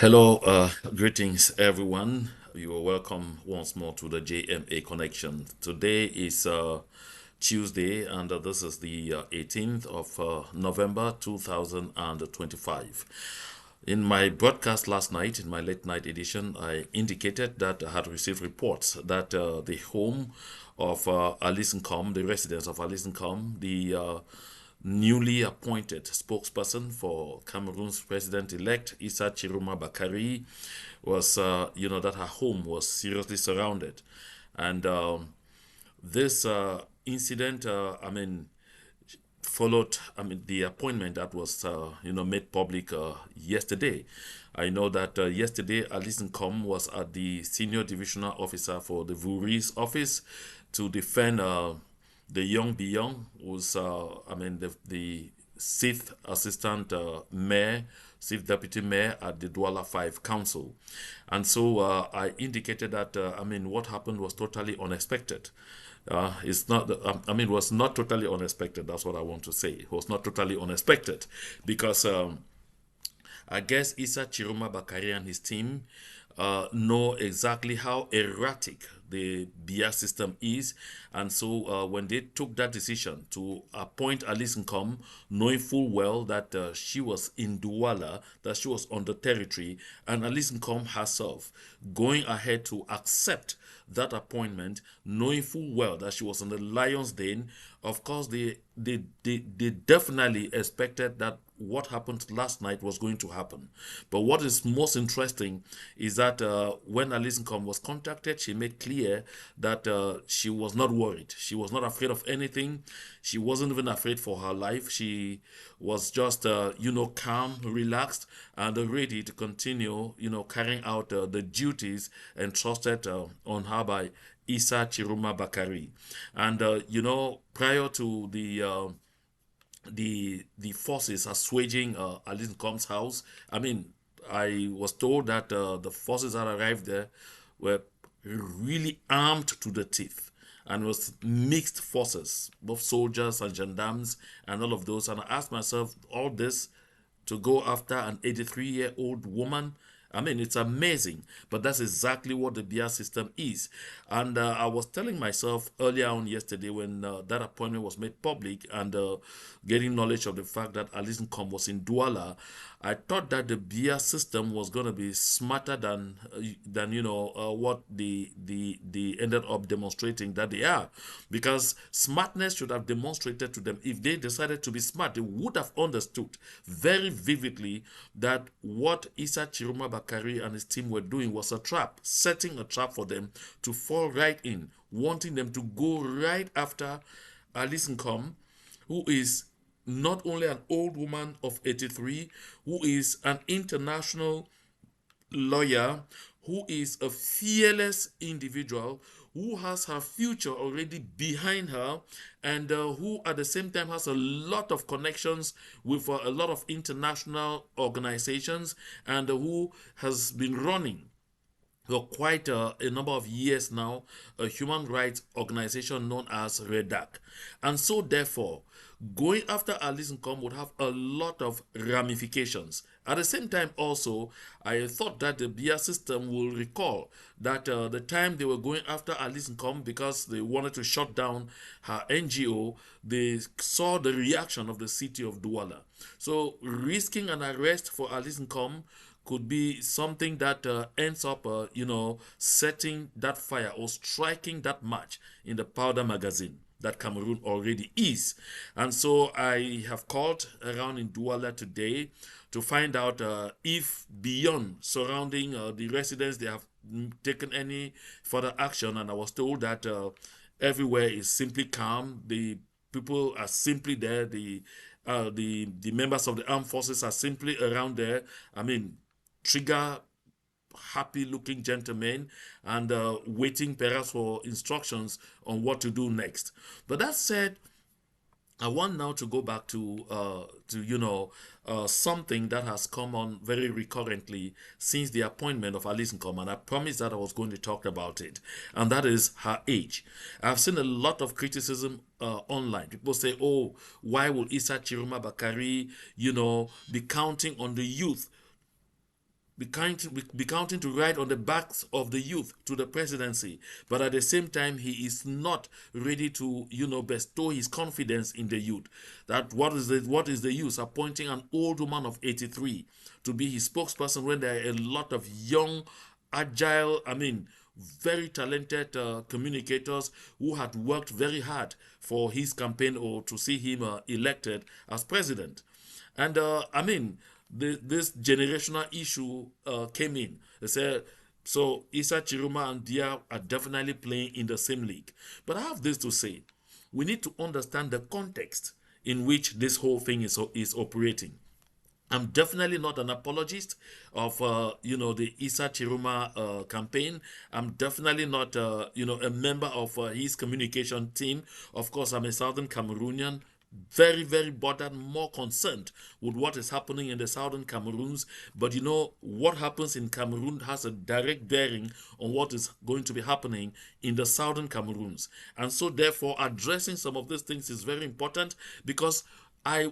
Hello, greetings everyone. You are welcome once more to the JMA Connection. Today is Tuesday, and this is the 18th of November 2025. In my broadcast last night, in my late night edition, I indicated that I had received reports that the home of Aliscom, the residence of Aliscom, the newly appointed spokesperson for Cameroon's president-elect Issa Tchiroma Bakari was, that her home was seriously surrounded, and this incident, followed, the appointment that was, made public yesterday. I know that yesterday, Alice Nkom was at the senior divisional officer for the Vuri's office to defend the young Biya, who's, the sixth assistant mayor, sixth deputy mayor at the Douala 5 council. And so I indicated that, what happened was totally unexpected. It's not, it was not totally unexpected. That's what I want to say. It was not totally unexpected because I guess Issa Tchiroma Bakari and his team know exactly how erratic the Biya system is. And so when they took that decision to appoint Alice Nkom, knowing full well that she was in Douala, that she was on the territory, and Alice Nkom herself going ahead to accept that appointment, knowing full well that she was on the lion's den, of course, they definitely expected that what happened last night was going to happen. But what is most interesting is that when Alice Nkom was contacted, she made clear that she was not worried. She was not afraid of anything. She wasn't even afraid for her life. She was just, calm, relaxed, and ready to continue, carrying out the duties entrusted on her by Issa Tchiroma Bakari. And, prior to the forces assuaging Alice Nkom's house. I was told that the forces that arrived there were really armed to the teeth, and it was mixed forces, both soldiers and gendarmes and all of those. And I asked myself, all this to go after an 83-year-old woman? It's amazing, but that's exactly what the BR system is. And I was telling myself earlier on yesterday when that appointment was made public and getting knowledge of the fact that Alice Nkom was in Douala, I thought that the BR system was going to be smarter than what they ended up demonstrating that they are, because smartness should have demonstrated to them. If they decided to be smart, they would have understood very vividly that what Issa Tchiroma Bakari and his team were doing was a trap, setting a trap for them to fall right in, wanting them to go right after Alice Nkom, who is not only an old woman of 83, who is an international lawyer, who is a fearless individual, who has her future already behind her, and who at the same time has a lot of connections with a lot of international organizations, and who has been running for quite a number of years now, a human rights organization known as Erratic. And so, therefore, going after Alice Nkom would have a lot of ramifications. At the same time, also, I thought that the BIA system will recall that the time they were going after Alice Nkom because they wanted to shut down her NGO, they saw the reaction of the city of Douala. So, risking an arrest for Alice Nkom could be something that ends up, setting that fire or striking that match in the powder magazine that Cameroon already is. And so I have called around in Douala today to find out if beyond surrounding the residents they have taken any further action. And I was told that everywhere is simply calm. The people are simply there. The members of the armed forces are simply around there. Trigger happy looking gentlemen and waiting perhaps for instructions on what to do next. But that said, I want now to go back to something that has come on very recurrently since the appointment of Alice Nkom, and I promised that I was going to talk about it, and that is her age. I've seen a lot of criticism online. People say, "Oh, why will Issa Tchiroma Bakari, be counting on the youth?" be counting to ride on the backs of the youth to the presidency, but at the same time he is not ready to, bestow his confidence in the youth. That what is the use appointing an old woman of 83 to be his spokesperson when there are a lot of young, agile, very talented communicators who had worked very hard for his campaign or to see him elected as president. And this generational issue came in. They said, so Issa, Tchiroma, and Biya are definitely playing in the same league. But I have this to say. We need to understand the context in which this whole thing is operating. I'm definitely not an apologist of, the Issa Tchiroma campaign. I'm definitely not, a member of his communication team. Of course, I'm a Southern Cameroonian, very, very bothered, more concerned with what is happening in the Southern Cameroons. But what happens in Cameroon has a direct bearing on what is going to be happening in the Southern Cameroons. And so, therefore, addressing some of these things is very important because I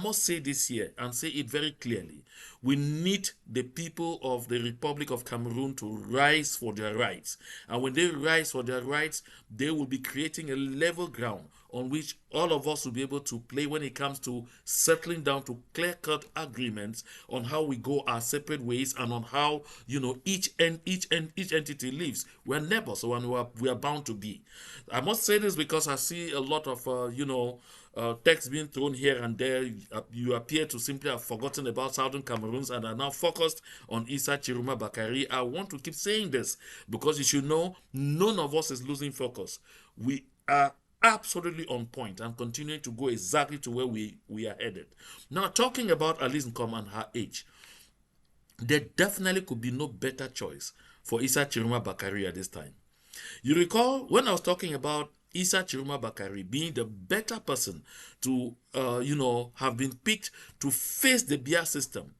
must say this here and say it very clearly. We need the people of the Republic of Cameroon to rise for their rights. And when they rise for their rights, they will be creating a level ground on which all of us will be able to play when it comes to settling down to clear-cut agreements on how we go our separate ways and on how, each entity lives. We're neighbors, so we are bound to be. I must say this because I see a lot of, text being thrown here and there. You appear to simply have forgotten about Southern Cameroons and are now focused on Issa Tchiroma Bakari. I want to keep saying this because you should know none of us is losing focus. We are absolutely on point and continuing to go exactly to where we are headed. Now, talking about Aliscom and her age, there definitely could be no better choice for Issa Tchiroma Bakari at this time. You recall when I was talking about Issa Tchiroma Bakari being the better person to, have been picked to face the Biya system.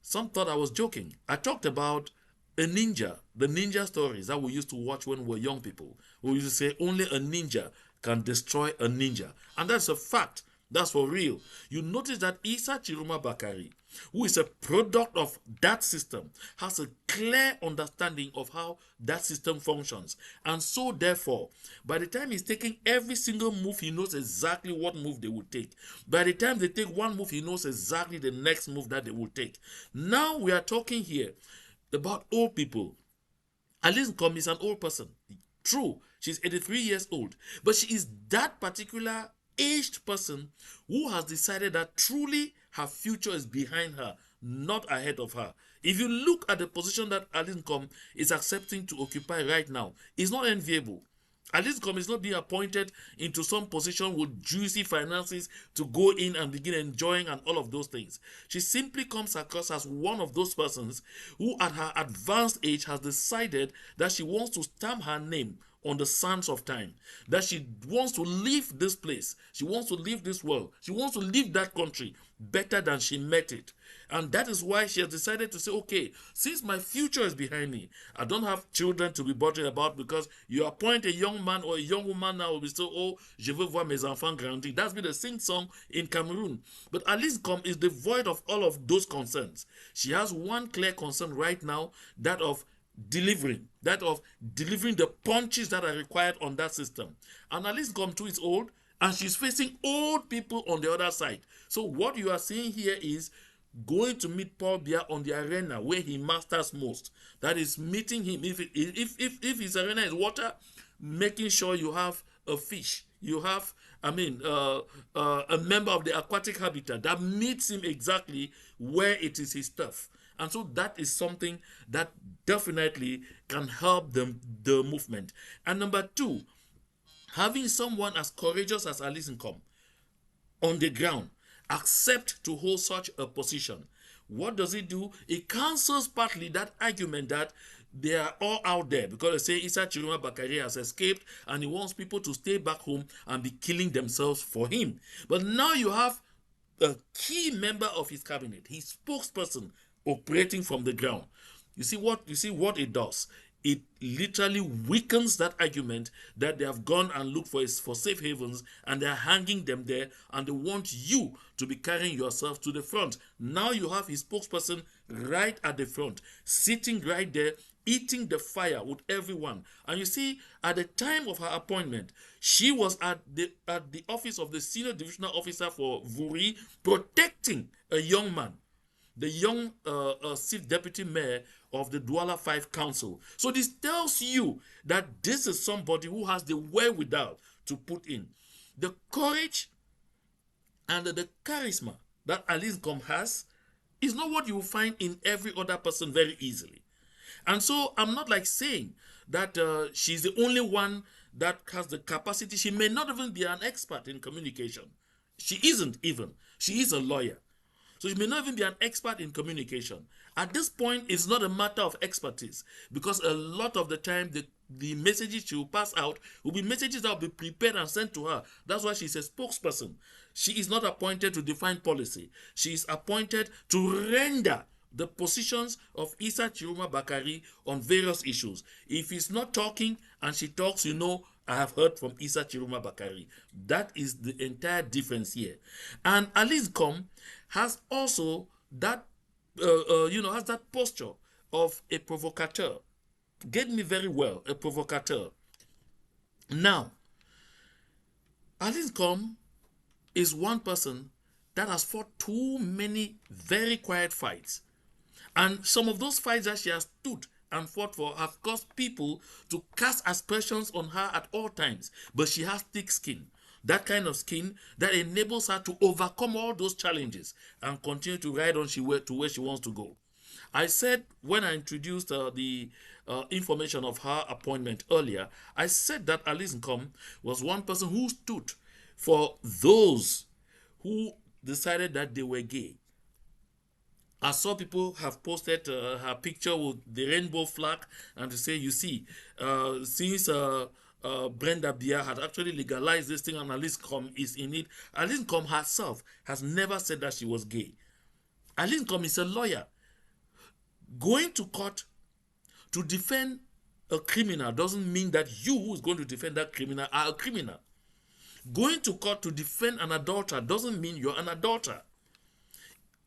Some thought I was joking. I talked about a ninja, the ninja stories that we used to watch when we were young people. We used to say only a ninja can destroy a ninja. And that's a fact. That's for real. You notice that Issa Tchiroma Bakari, who is a product of that system, has a clear understanding of how that system functions. And so, therefore, by the time he's taking every single move, he knows exactly what move they will take. By the time they take one move, he knows exactly the next move that they will take. Now we are talking here about old people. Aliscom is an old person. True, she's 83 years old. But she is that particular aged person who has decided that truly her future is behind her, not ahead of her. If you look at the position that Aliscom is accepting to occupy right now, it's not enviable. Aliscom is not being appointed into some position with juicy finances to go in and begin enjoying and all of those things. She simply comes across as one of those persons who at her advanced age has decided that she wants to stamp her name on the sands of time, that she wants to leave this place, she wants to leave this world, she wants to leave that country better than she met it. And that is why she has decided to say, okay, since my future is behind me, I don't have children to be bothered about, because you appoint a young man or a young woman now will be so, oh, je veux voir mes enfants grandir. That's been a sing song in Cameroon. But Aliscom is devoid of all of those concerns. She has one clear concern right now, that of delivering the punches that are required on that system. And Aliscom too is old, and she's facing old people on the other side. So what you are seeing here is going to meet Paul Biya on the arena where he masters most. That is meeting him. If his arena is water, making sure you have a fish, you have a member of the aquatic habitat that meets him exactly where it is his turf. And so that is something that definitely can help the movement. And number two, having someone as courageous as Aliscom on the ground accept to hold such a position. What does it do? It cancels partly that argument that they are all out there because they say Issa Tchiroma Bakari has escaped and he wants people to stay back home and be killing themselves for him. But now you have a key member of his cabinet, his spokesperson, operating from the ground. You see what it does? It literally weakens that argument that they have gone and looked for safe havens and they're hanging them there, and they want you to be carrying yourself to the front. Now you have his spokesperson right at the front, sitting right there, eating the fire with everyone. And you see, at the time of her appointment, she was at the office of the senior divisional officer for Vuri, protecting a young man, the young chief deputy mayor of the Douala 5 council. So this tells you that this is somebody who has the wherewithal to put in the courage and the charisma that Aliscom has is not what you will find in every other person very easily. And so I'm not like saying that she's the only one that has the capacity. She may not even be an expert in communication. She isn't even. She is a lawyer. So she may not even be an expert in communication. At this point, it's not a matter of expertise, because a lot of the time, the messages she will pass out will be messages that will be prepared and sent to her. That's why she's a spokesperson. She is not appointed to define policy. She is appointed to render the positions of Issa Tchiroma Bakari on various issues. If he's not talking and she talks, you know, I have heard from Issa Tchiroma Bakari. That is the entire difference here. And Aliscom has also that, has that posture of a provocateur. Get me very well, a provocateur. Now, Aliscom is one person that has fought too many very quiet fights. And some of those fights that she has stood and fought for have caused people to cast aspersions on her at all times. But she has thick skin. That kind of skin that enables her to overcome all those challenges and continue to ride on to where she wants to go. I said when I introduced the information of her appointment earlier, I said that Aliscom was one person who stood for those who decided that they were gay. I saw people have posted her picture with the rainbow flag and to say, you see, since Brenda Biya had actually legalized this thing and Aliscom is in it, Aliscom herself has never said that she was gay. Aliscom is a lawyer. Going to court to defend a criminal doesn't mean that you who is going to defend that criminal are a criminal. Going to court to defend an adulterer doesn't mean you're an adulterer.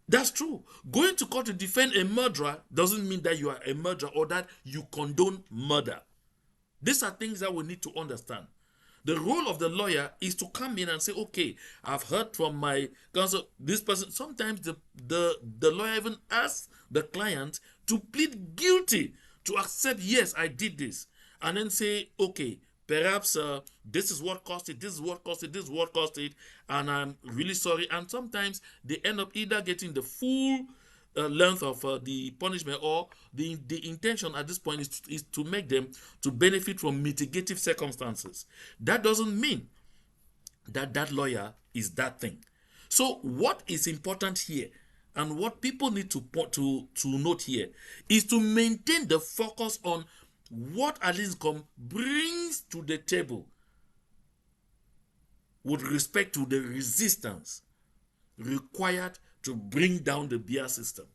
That's true. Going to court to defend a murderer doesn't mean that you are a murderer or that you condone murder. These are things that we need to understand. The role of the lawyer is to come in and say, okay, I've heard from my counsel, this person. Sometimes the lawyer even asks the client to plead guilty, to accept, yes, I did this. And then say, okay, perhaps this is what cost it, this is what cost it, this is what cost it, and I'm really sorry. And sometimes they end up either getting the full length of the punishment, or the intention at this point is to make them to benefit from mitigative circumstances. That doesn't mean that that lawyer is that thing. So what is important here, and what people need to note here, is to maintain the focus on what Aliscom brings to the table with respect to the resistance required to bring down the Biya system.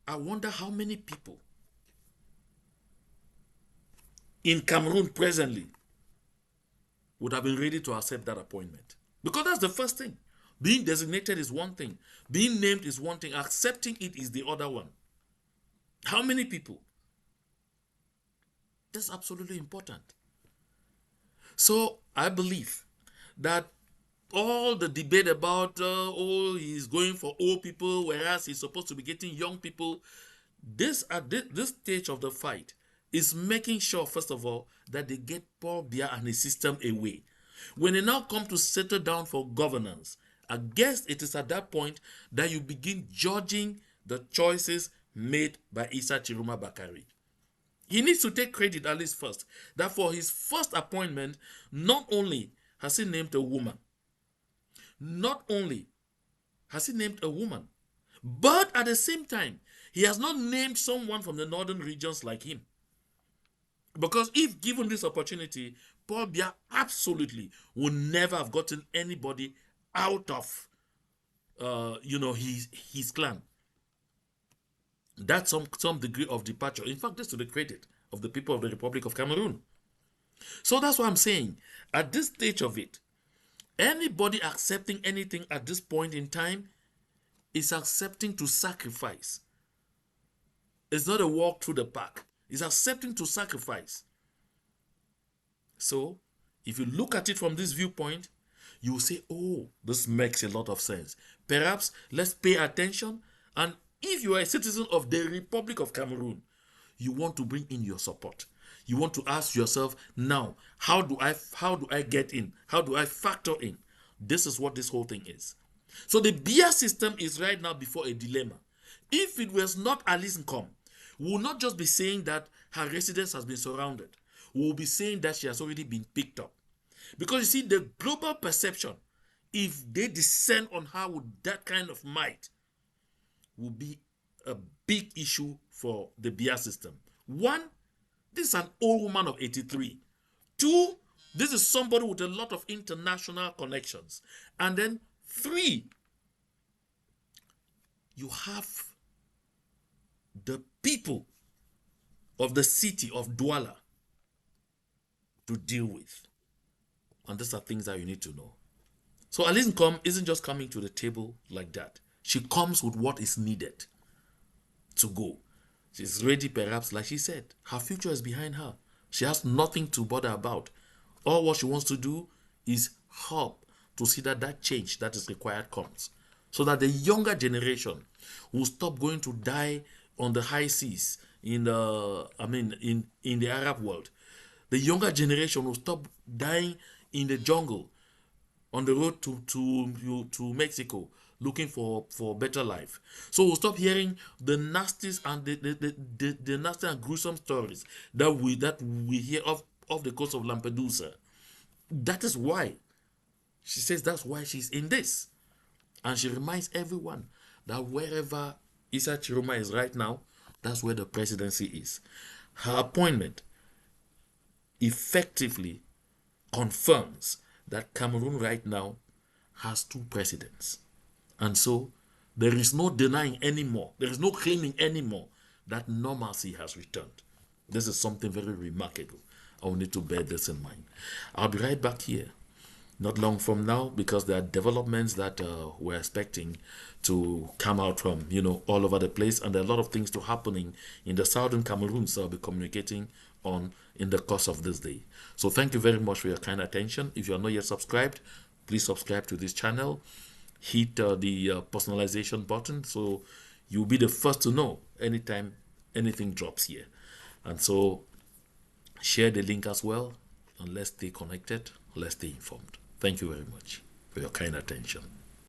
I wonder how many people in Cameroon presently would have been ready to accept that appointment. Because that's the first thing. Being designated is one thing. Being named is one thing. Accepting it is the other one. How many people? That's absolutely important. So I believe that all the debate about, he's going for old people, whereas he's supposed to be getting young people, this at this stage of the fight is making sure, first of all, that they get Paul Biya and his system away. When they now come to settle down for governance, I guess it is at that point that you begin judging the choices made by Issa Tchiroma Bakari. He needs to take credit, at least first, that for his first appointment, not only has he named a woman, but at the same time, he has not named someone from the northern regions like him. Because if given this opportunity, Paul Biya absolutely would never have gotten anybody out of, his clan. That's some degree of departure. In fact, this to the credit of the people of the Republic of Cameroon. So that's what I'm saying. At this stage of it, anybody accepting anything at this point in time is accepting to sacrifice. It's not a walk through the park. It's accepting to sacrifice. So, if you look at it from this viewpoint, you will say, oh, this makes a lot of sense. Perhaps let's pay attention. And if you are a citizen of the Republic of Cameroon, you want to bring in your support. You want to ask yourself, now, how do I get in? How do I factor in? This is what this whole thing is. So the Biya system is right now before a dilemma. If it was not Aliscom, we will not just be saying that her residence has been surrounded. We will be saying that she has already been picked up. Because you see, the global perception, if they descend on her with that kind of might, will be a big issue for the Biya system. One, this is an old woman of 83. Two, this is somebody with a lot of international connections. And then three, you have the people of the city of Douala to deal with. And these are things that you need to know. So Aliscom isn't just coming to the table like that. She comes with what is needed to go. She's ready, perhaps, like she said. Her future is behind her. She has nothing to bother about. All what she wants to do is help to see that that change that is required comes. So that the younger generation will stop going to die on the high seas in the in the Arab world. The younger generation will stop dying in the jungle on the road to Mexico looking for better life. So we'll stop hearing the nasties and the nasty and gruesome stories that we hear of the coast of Lampedusa. That is why she says that's why she's in this. And she reminds everyone that wherever Tchiroma is right now, that's where the presidency is. Her appointment effectively confirms that Cameroon right now has two presidents. And so there is no denying anymore, there is no claiming anymore that normalcy has returned. This is something very remarkable. I will need to bear this in mind. I'll be right back here not long from now, because there are developments that we're expecting to come out from, all over the place, and there are a lot of things to happening in the southern Cameroon, so I'll be communicating on in the course of this day. So thank you very much for your kind attention. If you are not yet subscribed, please subscribe to this channel. Hit the personalization button so you'll be the first to know anytime anything drops here. And so share the link as well, and let's stay connected, let's stay informed. Thank you very much for your kind attention.